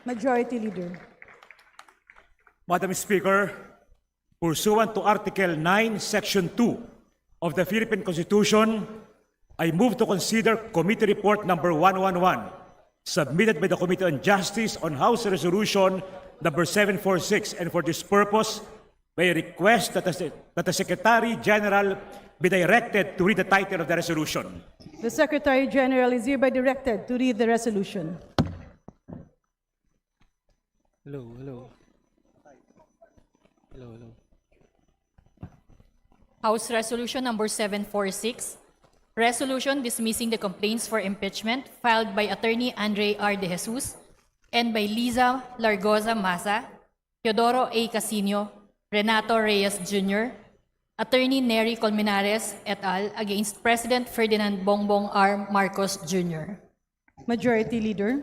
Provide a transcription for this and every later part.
Majority Leader. Madam Speaker, pursuant to Article 9, Section 2 of the Philippine Constitution, I move to consider Committee Report number 111, submitted by the Committee on Justice on House Resolution number 746, and for this purpose, may request that the Secretary General be directed to read the title of the resolution. The Secretary General is hereby directed to read the resolution. Hello. House Resolution number 746, resolution dismissing the complaints for impeachment filed by Attorney Andre R. De Jesus and by Liza Largoza Maza, Teodoro A. Casino, Renato Reyes Jr., Attorney Nery Colmenares et al. Against President Ferdinand Bongbong R. Marcos Jr. Majority Leader.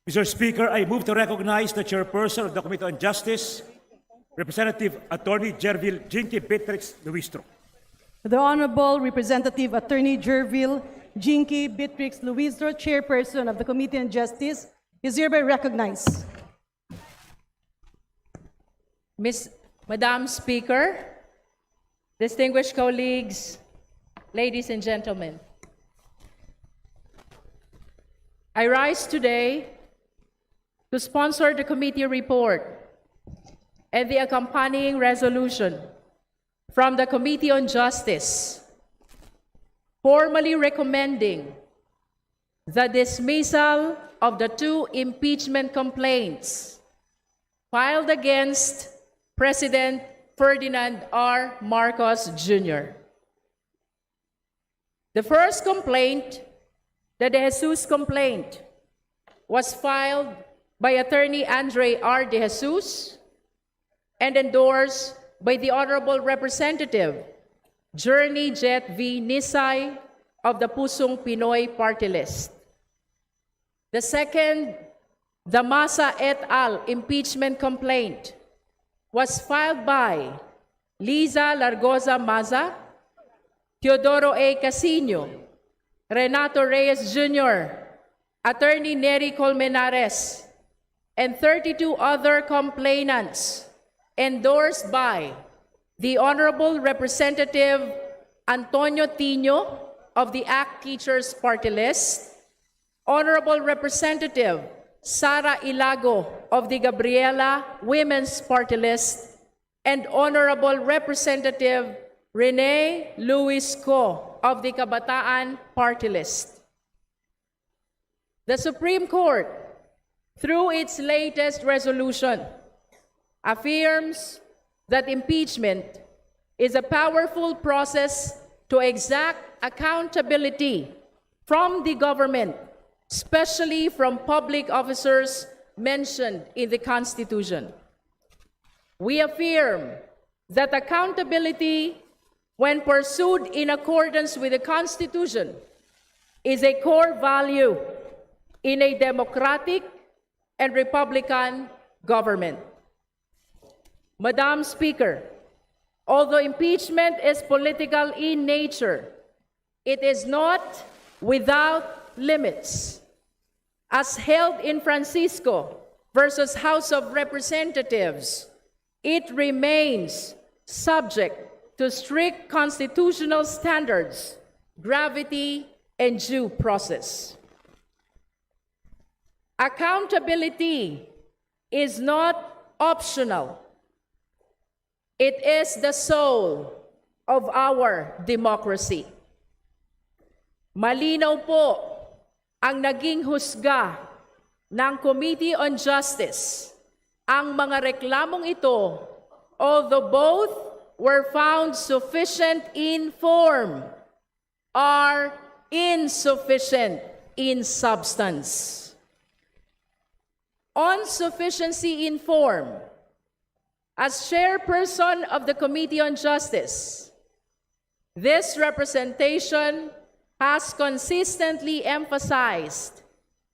Mr. Speaker, I move to recognize the Chairperson of the Committee on Justice, Representative Attorney Jervil Jinky Beatrix Luistro. The Honorable Representative Attorney Jervil Jinky Beatrix Luistro, Chairperson of the Committee on Justice, is hereby recognized. Madam Speaker, distinguished colleagues, ladies and gentlemen, I rise today to sponsor the committee report and the accompanying resolution from the Committee on Justice, formally recommending the dismissal of the 2 impeachment complaints filed against President Ferdinand R. Marcos Jr. The first complaint, the De Jesus complaint, was filed by Attorney Andre R. De Jesus and endorsed by the Honorable Representative Journey Jet V. Nisay of the Pusong Pinoy Party List. The second, the Maza et al. Impeachment complaint, was filed by Liza Largoza Maza, Teodoro A. Casino, Renato Reyes Jr., Attorney Nery Colmenares, and 32 other complainants, endorsed by the Honorable Representative Antonio Tino of the ACT Teachers Party List, Honorable Representative Sara Ilago of the Gabriela Women's Party List, and Honorable Representative Rene Luis Co of the Kabataan Party List. The Supreme Court, through its latest resolution, affirms that impeachment is a powerful process to exact accountability from the government, especially from public officers mentioned in the Constitution. We affirm that accountability, when pursued in accordance with the Constitution, is a core value in a democratic and republican government. Madam Speaker, although impeachment is political in nature, it is not without limits. As held in Francisco versus House of Representatives, it remains subject to strict constitutional standards, gravity, and due process. Accountability is not optional. It is the soul of our democracy. Malinaw po ang naging husga ng Committee on Justice. Ang mga reklamong ito, although both were found sufficient in form, are insufficient in substance. On sufficiency in form, as chairperson of the Committee on Justice, this representation has consistently emphasized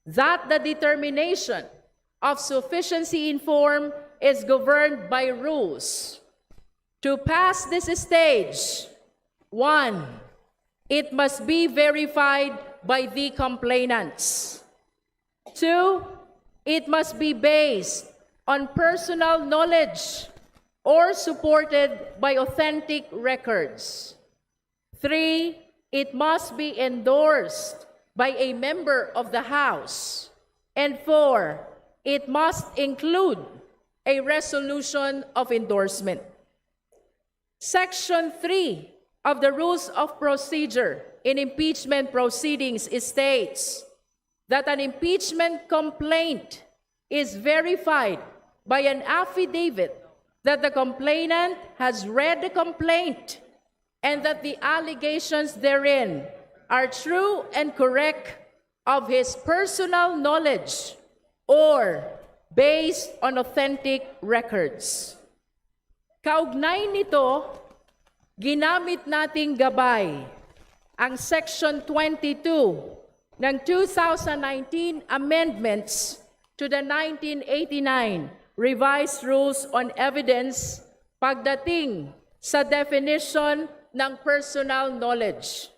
that the determination of sufficiency in form is governed by rules. To pass this stage, 1, it must be verified by the complainants. 2, it must be based on personal knowledge or supported by authentic records. 3, it must be endorsed by a member of the House. And 4, it must include a resolution of endorsement. Section 3 of the Rules of Procedure in impeachment proceedings states that an impeachment complaint is verified by an affidavit that the complainant has read the complaint and that the allegations therein are true and correct of his personal knowledge or based on authentic records. Kaugnay nito, ginamit nating gabay ang Section 22 ng 2019 amendments to the 1989 Revised Rules on Evidence pagdating sa definition ng personal knowledge.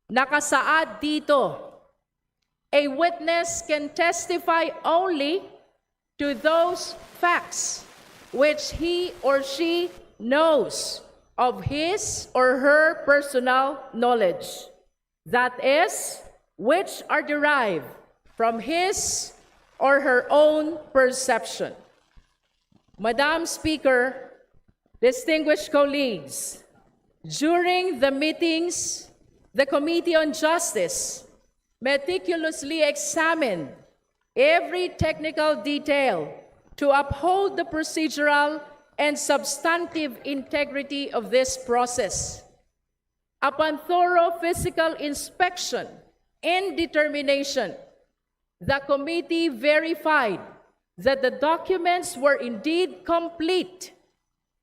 Nakasaad dito, a witness can testify only to those facts which he or she knows of his or her personal knowledge. That is, which are derived from his or her own perception. Madam Speaker, distinguished colleagues, during the meetings, the Committee on Justice meticulously examined every technical detail to uphold the procedural and substantive integrity of this process. Upon thorough physical inspection and determination, the committee verified that the documents were indeed complete.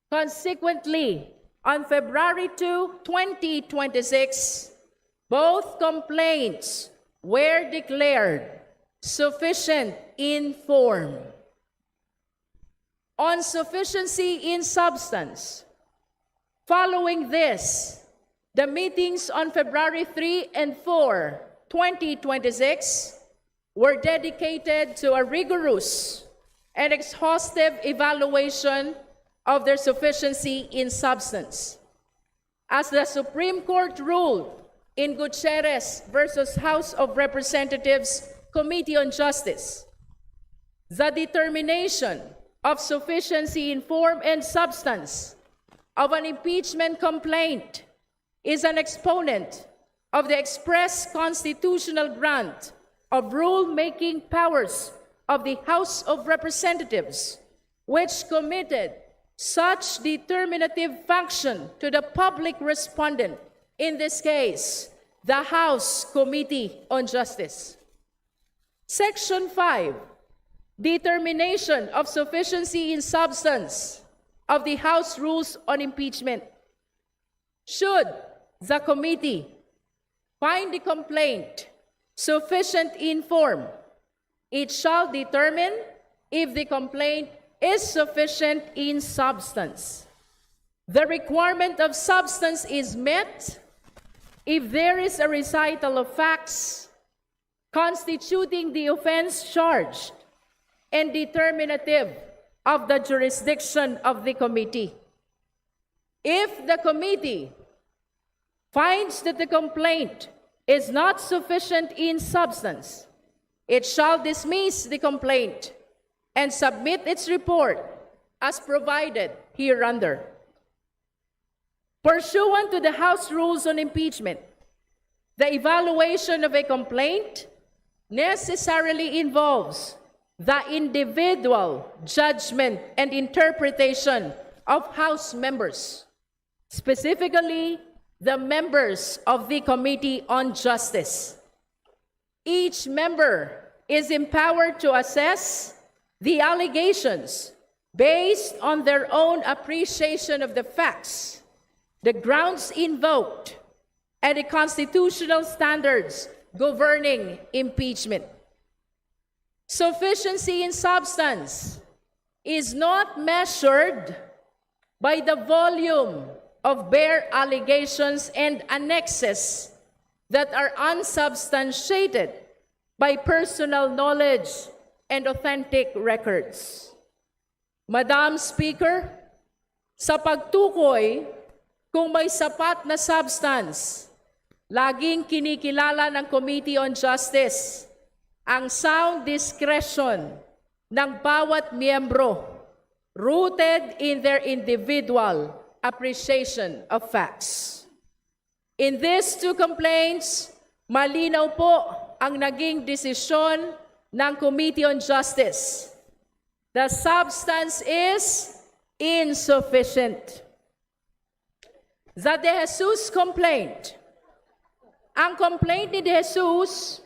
Consequently, on February 2, 2026, both complaints were declared sufficient in form. On sufficiency in substance, following this, the meetings on February 3 and 4, 2026, were dedicated to a rigorous and exhaustive evaluation of their sufficiency in substance. As the Supreme Court ruled in Gutierrez versus House of Representatives Committee on Justice, the determination of sufficiency in form and substance of an impeachment complaint is an exponent of the express constitutional grant of rule-making powers of the House of Representatives, which committed such determinative function to the public respondent, in this case, the House Committee on Justice. Section 5, determination of sufficiency in substance of the House Rules on Impeachment. Should the committee find the complaint sufficient in form, it shall determine if the complaint is sufficient in substance. The requirement of substance is met if there is a recital of facts constituting the offense charged and determinative of the jurisdiction of the committee. If the committee finds that the complaint is not sufficient in substance, it shall dismiss the complaint and submit its report as provided hereunder. Pursuant to the House Rules on Impeachment, the evaluation of a complaint necessarily involves the individual judgment and interpretation of House members, specifically the members of the Committee on Justice. Each member is empowered to assess the allegations based on their own appreciation of the facts, the grounds invoked, and the constitutional standards governing impeachment. Sufficiency in substance is not measured by the volume of bare allegations and annexes that are unsubstantiated by personal knowledge and authentic records. Madam Speaker, sa pagtukoy kung may sapat na substance, laging kinikilala ng Committee on Justice ang sound discretion ng bawat miyembro rooted in their individual appreciation of facts. In these two complaints, malinaw po ang naging desisyon ng Committee on Justice. The substance is insufficient. The De Jesus complaint. Ang complaint ni De Jesus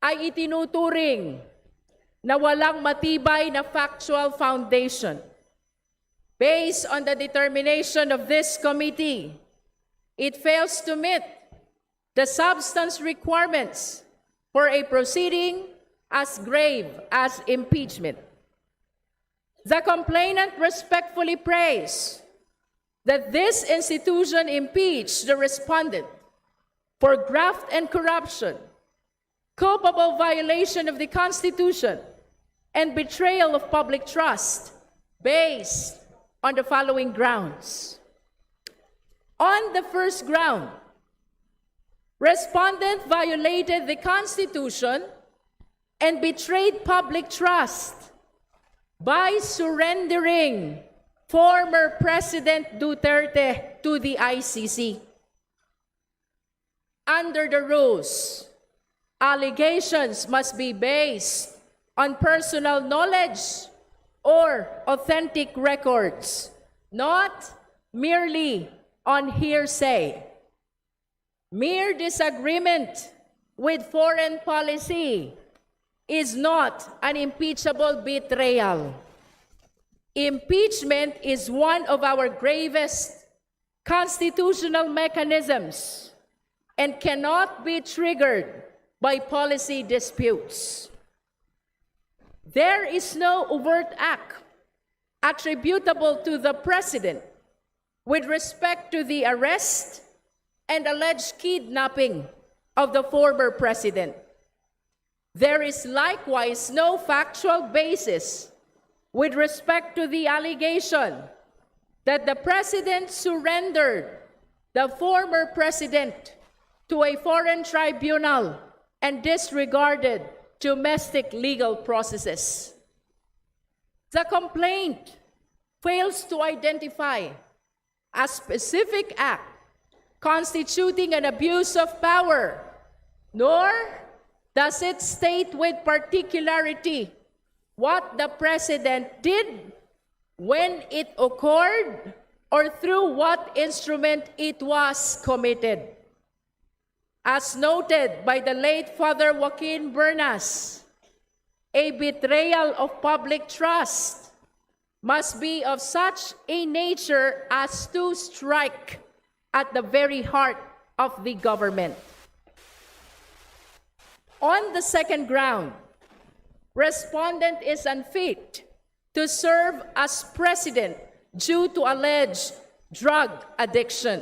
ay itinuturing na walang matibay na factual foundation. Based on the determination of this committee, it fails to meet the substance requirements for a proceeding as grave as impeachment. The complainant respectfully prays that this institution impeach the respondent for graft and corruption, culpable violation of the Constitution, and betrayal of public trust based on the following grounds. On the first ground, respondent violated the Constitution and betrayed public trust by surrendering former President Duterte to the ICC. Under the rules, allegations must be based on personal knowledge or authentic records, not merely on hearsay. Mere disagreement with foreign policy is not an impeachable betrayal. Impeachment is one of our gravest constitutional mechanisms and cannot be triggered by policy disputes. There is no overt act attributable to the President with respect to the arrest and alleged kidnapping of the former President. There is likewise no factual basis with respect to the allegation that the President surrendered the former President to a foreign tribunal and disregarded domestic legal processes. The complaint fails to identify a specific act constituting an abuse of power, nor does it state with particularity what the President did, when it occurred, or through what instrument it was committed. As noted by the late Father Joaquin Bernas, a betrayal of public trust must be of such a nature as to strike at the very heart of the government. On the second ground, respondent is unfit to serve as president due to alleged drug addiction.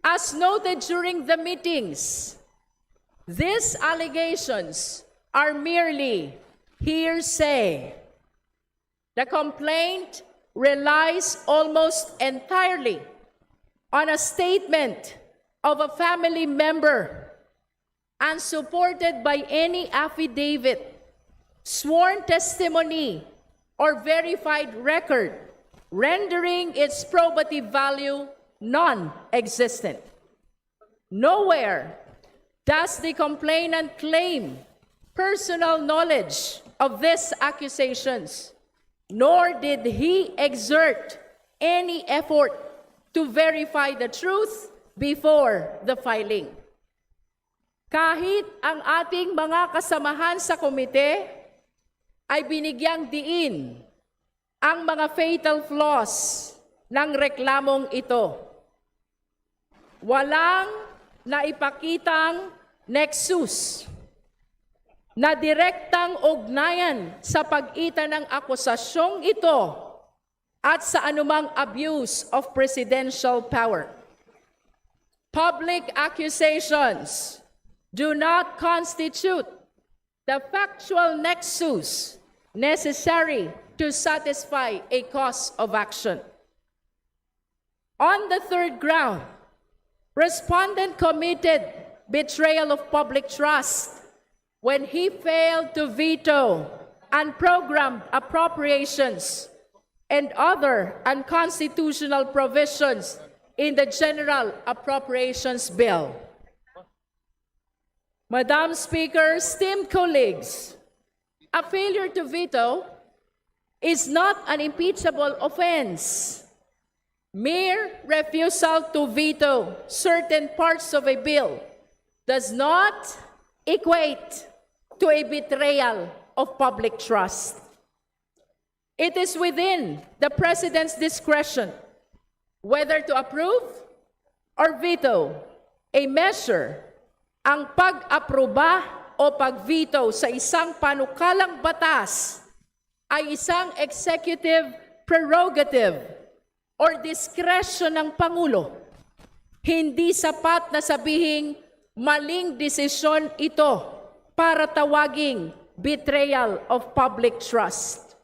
As noted during the meetings, these allegations are merely hearsay. The complaint relies almost entirely on a statement of a family member unsupported by any affidavit, sworn testimony, or verified record, rendering its probative value non-existent. Nowhere does the complainant claim personal knowledge of these accusations, nor did he exert any effort to verify the truth before the filing. Kahit ang ating mga kasamahan sa komite ay binigyang diin ang mga fatal flaws ng reklamong ito, walang naipakitang nexus na direktang ugnayan sa pagitan ng akusasyong ito at sa anumang abuse of presidential power. Public accusations do not constitute the factual nexus necessary to satisfy a cause of action. On the third ground, respondent committed betrayal of public trust when he failed to veto unprogrammed appropriations and other unconstitutional provisions in the General Appropriations Bill. Madam Speaker, esteemed colleagues, a failure to veto is not an impeachable offense. Mere refusal to veto certain parts of a bill does not equate to a betrayal of public trust. It is within the President's discretion whether to approve or veto a measure. Ang pag-aproba o pag-veto sa isang panukalang batas ay isang executive prerogative or discretion ng Pangulo. Hindi sapat na sabihing maling desisyon ito para tawaging betrayal of public trust.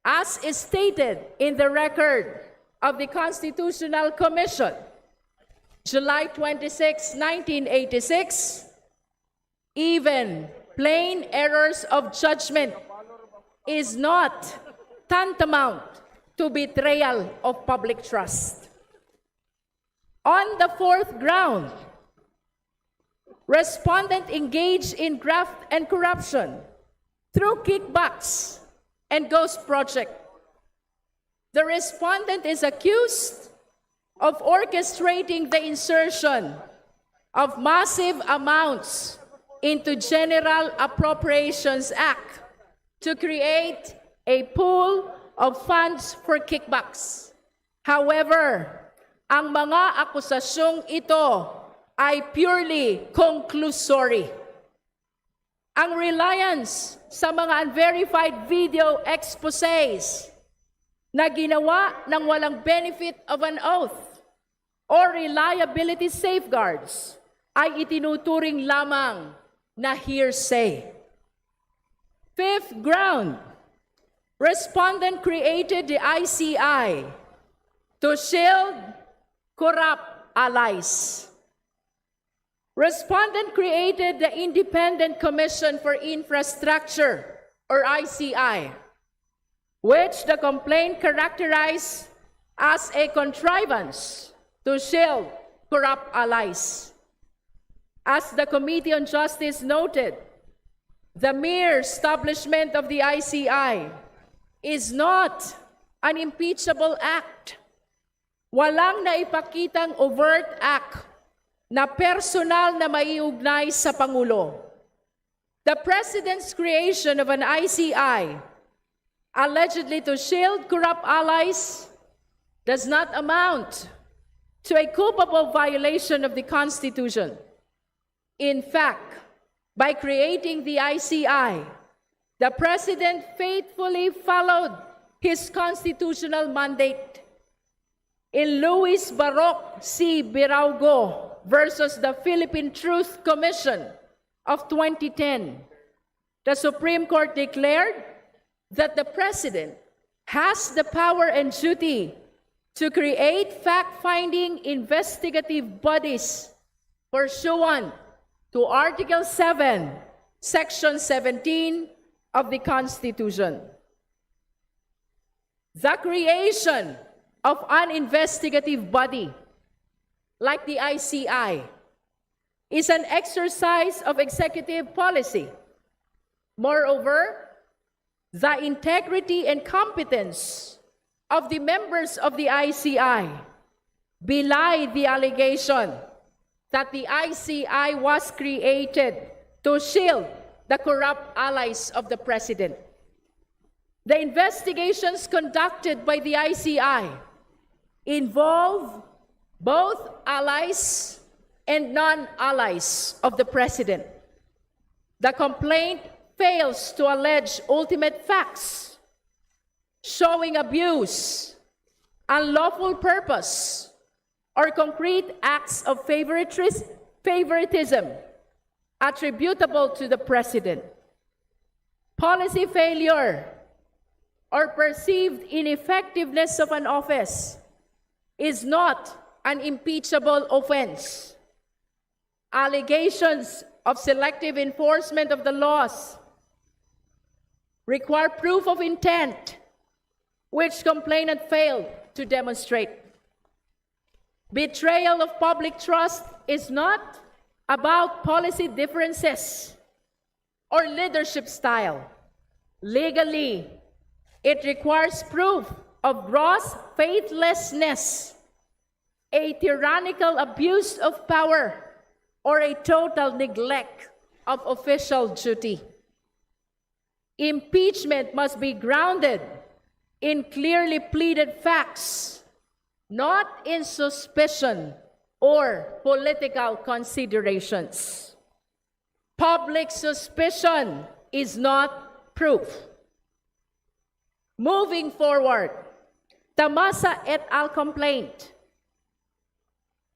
As is stated in the record of the Constitutional Commission, July 26, 1986, even plain errors of judgment is not tantamount to betrayal of public trust. On the fourth ground, respondent engaged in graft and corruption through kickbacks and ghost project. The respondent is accused of orchestrating the insertion of massive amounts into General Appropriations Act to create a pool of funds for kickbacks. However, ang mga akusasyong ito ay purely conclusory. Ang reliance sa mga unverified video exposés na ginawa ng walang benefit of an oath or reliability safeguards ay itinuturing lamang na hearsay. Fifth ground, respondent created the ICI to shield corrupt allies. Respondent created the Independent Commission for Infrastructure, or ICI, which the complaint characterized as a contrivance to shield corrupt allies. As the Committee on Justice noted, the mere establishment of the ICI is not an impeachable act. Walang naipakitang overt act na personal na maiugnay sa Pangulo. The President's creation of an ICI allegedly to shield corrupt allies does not amount to a culpable violation of the Constitution. In fact, by creating the ICI, the President faithfully followed his constitutional mandate. In Luis Baroque C. Biraugo versus the Philippine Truth Commission of 2010, the Supreme Court declared that the President has the power and duty to create fact-finding investigative bodies pursuant to Article 7, Section 17 of the Constitution. The creation of an investigative body like the ICI is an exercise of executive policy. Moreover, the integrity and competence of the members of the ICI belie the allegation that the ICI was created to shield the corrupt allies of the President. The investigations conducted by the ICI involve both allies and non-allies of the President. The complaint fails to allege ultimate facts showing abuse, unlawful purpose, or concrete acts of favoritism attributable to the President. Policy failure or perceived ineffectiveness of an office is not an impeachable offense. Allegations of selective enforcement of the laws require proof of intent, which complainant failed to demonstrate. Betrayal of public trust is not about policy differences or leadership style. Legally, it requires proof of gross faithlessness, a tyrannical abuse of power, or a total neglect of official duty. Impeachment must be grounded in clearly pleaded facts, not in suspicion or political considerations. Public suspicion is not proof. Moving forward, the Masa et al. Complaint,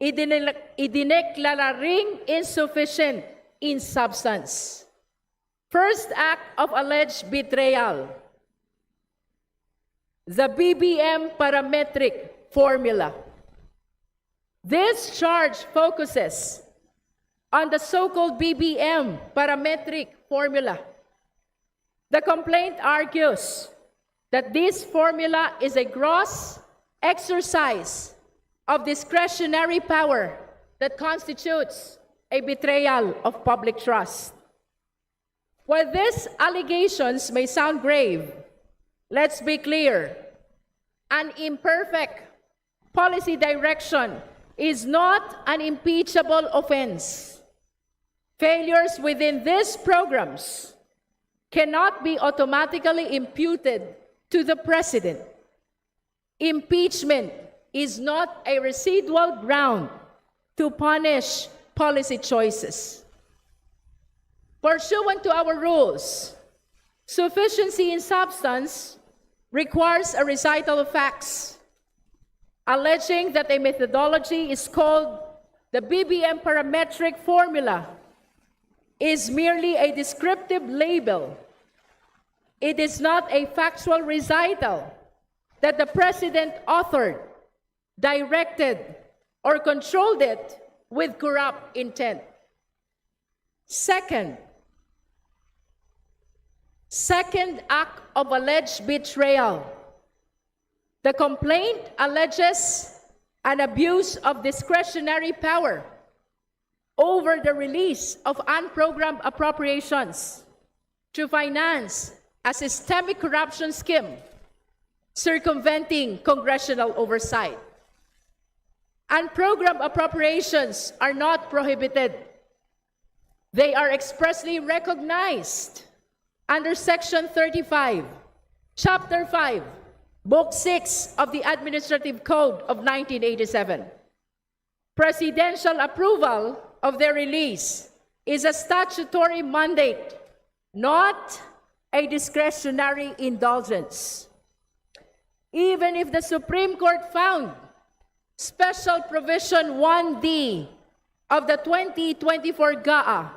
idineklara insufficient in substance. First act of alleged betrayal, the BBM parametric formula. This charge focuses on the so-called BBM parametric formula. The complaint argues that this formula is a gross exercise of discretionary power that constitutes a betrayal of public trust. While these allegations may sound grave, let's be clear, an imperfect policy direction is not an impeachable offense. Failures within these programs cannot be automatically imputed to the President. Impeachment is not a residual ground to punish policy choices. Pursuant to our rules, sufficiency in substance requires a recital of facts, alleging that a methodology is called the BBM parametric formula is merely a descriptive label. It is not a factual recital that the President authored, directed, or controlled it with corrupt intent. Second act of alleged betrayal. The complaint alleges an abuse of discretionary power over the release of unprogrammed appropriations to finance a systemic corruption scheme circumventing congressional oversight. Unprogrammed appropriations are not prohibited. They are expressly recognized under Section 35, Chapter 5, Book 6 of the Administrative Code of 1987. Presidential approval of their release is a statutory mandate, not a discretionary indulgence. Even if the Supreme Court found Special Provision 1D of the 2024 GAA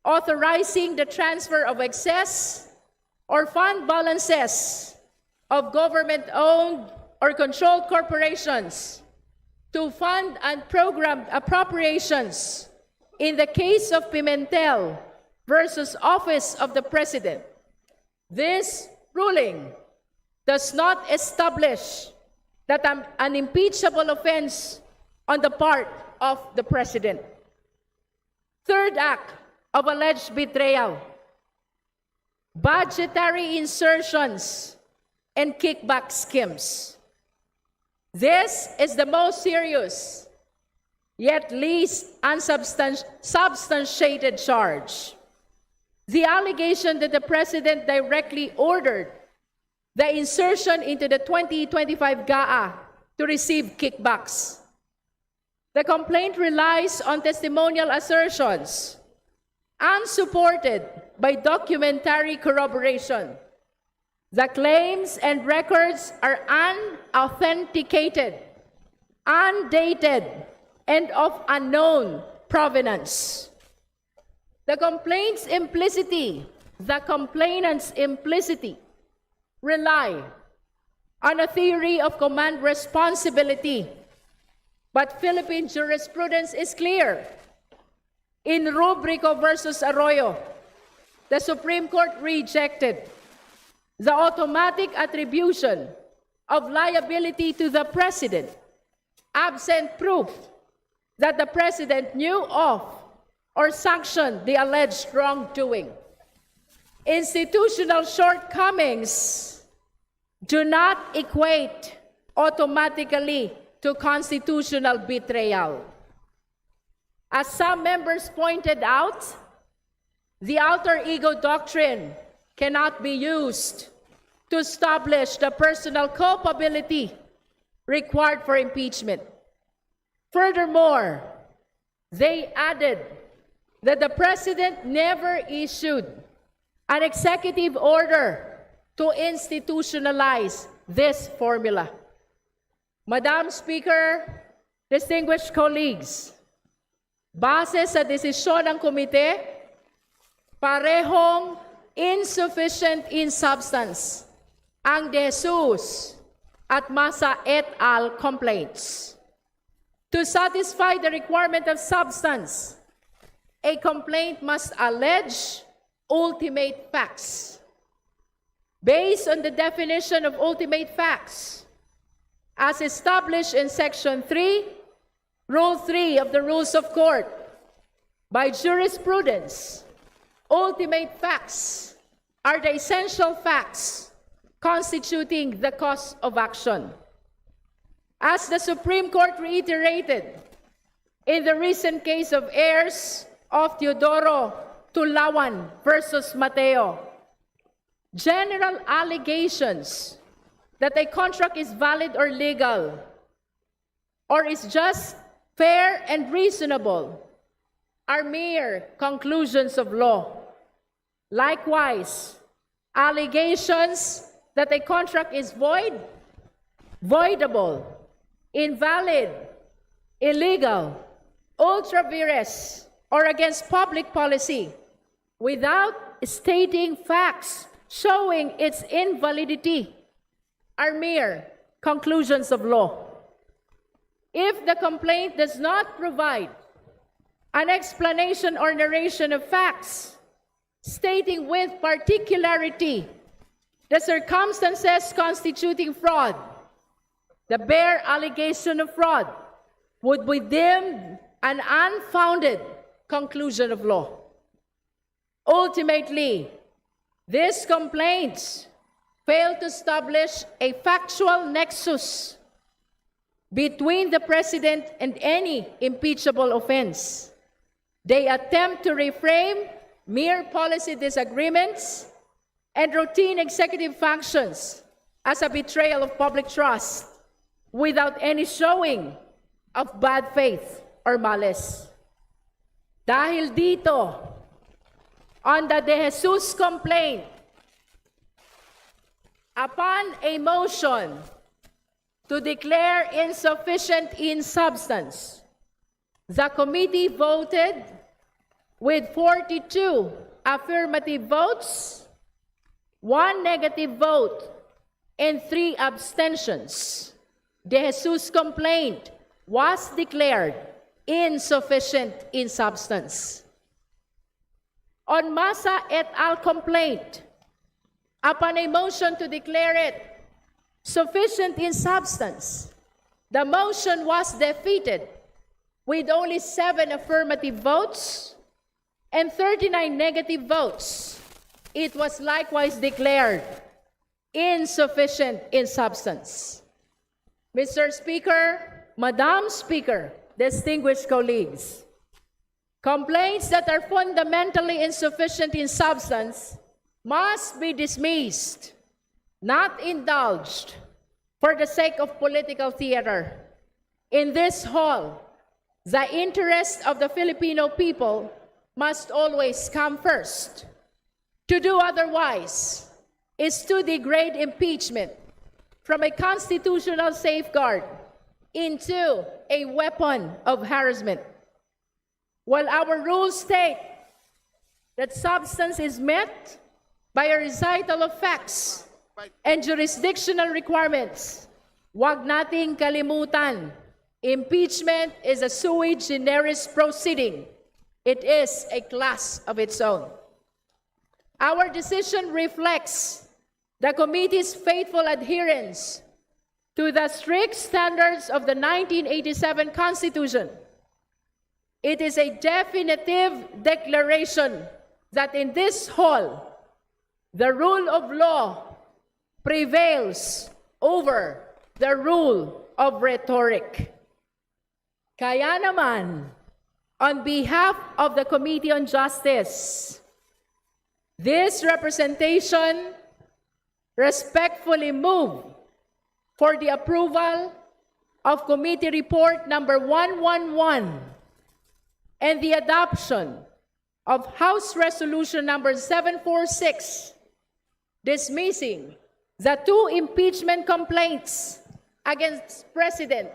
authorizing the transfer of excess or fund balances of government-owned or controlled corporations to fund unprogrammed appropriations in the case of Pimentel versus Office of the President. This ruling does not establish that an impeachable offense on the part of the President. Third act of alleged betrayal, budgetary insertions and kickback schemes. This is the most serious, yet least unsubstantiated charge. The allegation that the President directly ordered the insertion into the 2025 GAA to receive kickbacks. The complaint relies on testimonial assertions unsupported by documentary corroboration. The claims and records are unauthenticated, undated, and of unknown provenance. The complainant's implicity rely on a theory of command responsibility. But Philippine jurisprudence is clear. In Rubrico versus Arroyo, the Supreme Court rejected the automatic attribution of liability to the President, absent proof that the President knew of or sanctioned the alleged wrongdoing. Institutional shortcomings do not equate automatically to constitutional betrayal. As some members pointed out, the alter ego doctrine cannot be used to establish the personal culpability required for impeachment. Furthermore, they added that the President never issued an executive order to institutionalize this formula. Madam Speaker, distinguished colleagues, base sa desisyon ng komite, parehong insufficient in substance ang De Jesus at Masa et al. Complaints. To satisfy the requirement of substance, a complaint must allege ultimate facts. Based on the definition of ultimate facts, as established in Section 3, Rule 3 of the Rules of Court, by jurisprudence, ultimate facts are the essential facts constituting the cause of action. As the Supreme Court reiterated in the recent case of heirs of Teodoro Tulawan versus Mateo, general allegations that a contract is valid or legal or is just, fair, and reasonable are mere conclusions of law. Likewise, allegations that a contract is void, voidable, invalid, illegal, ultra vires, or against public policy without stating facts showing its invalidity are mere conclusions of law. If the complaint does not provide an explanation or narration of facts stating with particularity the circumstances constituting fraud, the bare allegation of fraud would be deemed an unfounded conclusion of law. Ultimately, these complaints fail to establish a factual nexus between the President and any impeachable offense. They attempt to reframe mere policy disagreements and routine executive functions as a betrayal of public trust without any showing of bad faith or malice. Dahil dito, on the De Jesus complaint, upon a motion to declare insufficient in substance, the committee voted with 42 affirmative votes, 1 negative vote, and 3 abstentions. De Jesus complaint was declared insufficient in substance. On Masa et al. Complaint, upon a motion to declare it sufficient in substance, the motion was defeated with only 7 affirmative votes and 39 negative votes. It was likewise declared insufficient in substance. Mr. Speaker, Madam Speaker, distinguished colleagues, complaints that are fundamentally insufficient in substance must be dismissed, not indulged for the sake of political theater. In this hall, the interest of the Filipino people must always come first. To do otherwise is to degrade impeachment from a constitutional safeguard into a weapon of harassment. While our rules state that substance is met by a recital of facts and jurisdictional requirements. Wag nating kalimutan, impeachment is a sui generis proceeding. It is a class of its own. Our decision reflects the committee's faithful adherence to the strict standards of the 1987 Constitution. It is a definitive declaration that in this hall, the rule of law prevails over the rule of rhetoric. Kaya naman, on behalf of the Committee on Justice, this representation respectfully move for the approval of Committee Report number 111 and the adoption of House Resolution number 746, dismissing the 2 impeachment complaints against President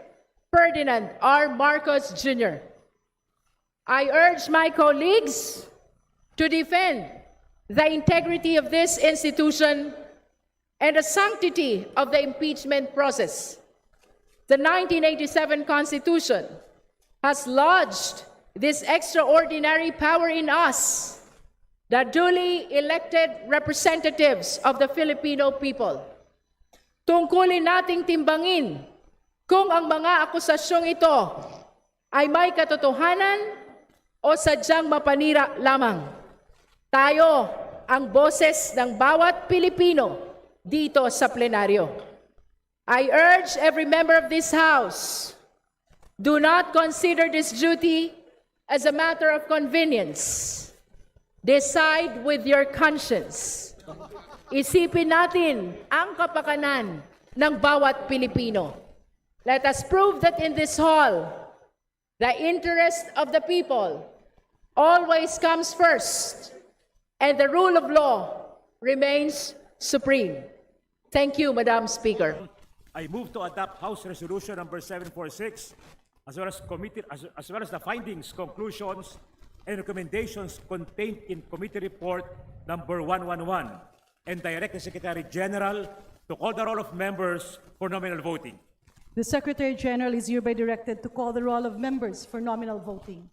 Ferdinand R. Marcos Jr. I urge my colleagues to defend the integrity of this institution and the sanctity of the impeachment process. The 1987 Constitution has lodged this extraordinary power in us, the duly elected representatives of the Filipino people. Tungkulin nating timbangin kung ang mga akusasyong ito ay may katotohanan o sadyang mapanira lamang. Tayo ang boses ng bawat Pilipino dito sa plenaryo. I urge every member of this House, do not consider this duty as a matter of convenience. Decide with your conscience. Isipin natin ang kapakanan ng bawat Pilipino. Let us prove that in this hall, the interest of the people always comes first, and the rule of law remains supreme. Thank you, Madam Speaker. I move to adopt House Resolution number 746 as well as the findings, conclusions, and recommendations contained in Committee Report number 111 and direct the Secretary General to call the roll of members for nominal voting. The Secretary General is hereby directed to call the roll of members for nominal voting.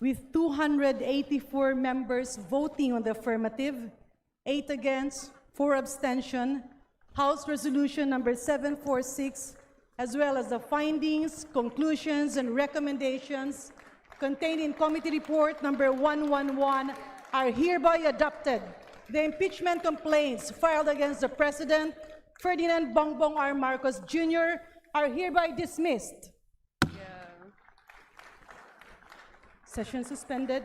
With 284 members voting on the affirmative, 8 against, 4 abstention, House Resolution number 746, as well as the findings, conclusions, and recommendations contained in Committee Report number 111 are hereby adopted. The impeachment complaints filed against the President, Ferdinand Bongbong R. Marcos Jr., are hereby dismissed. Session suspended.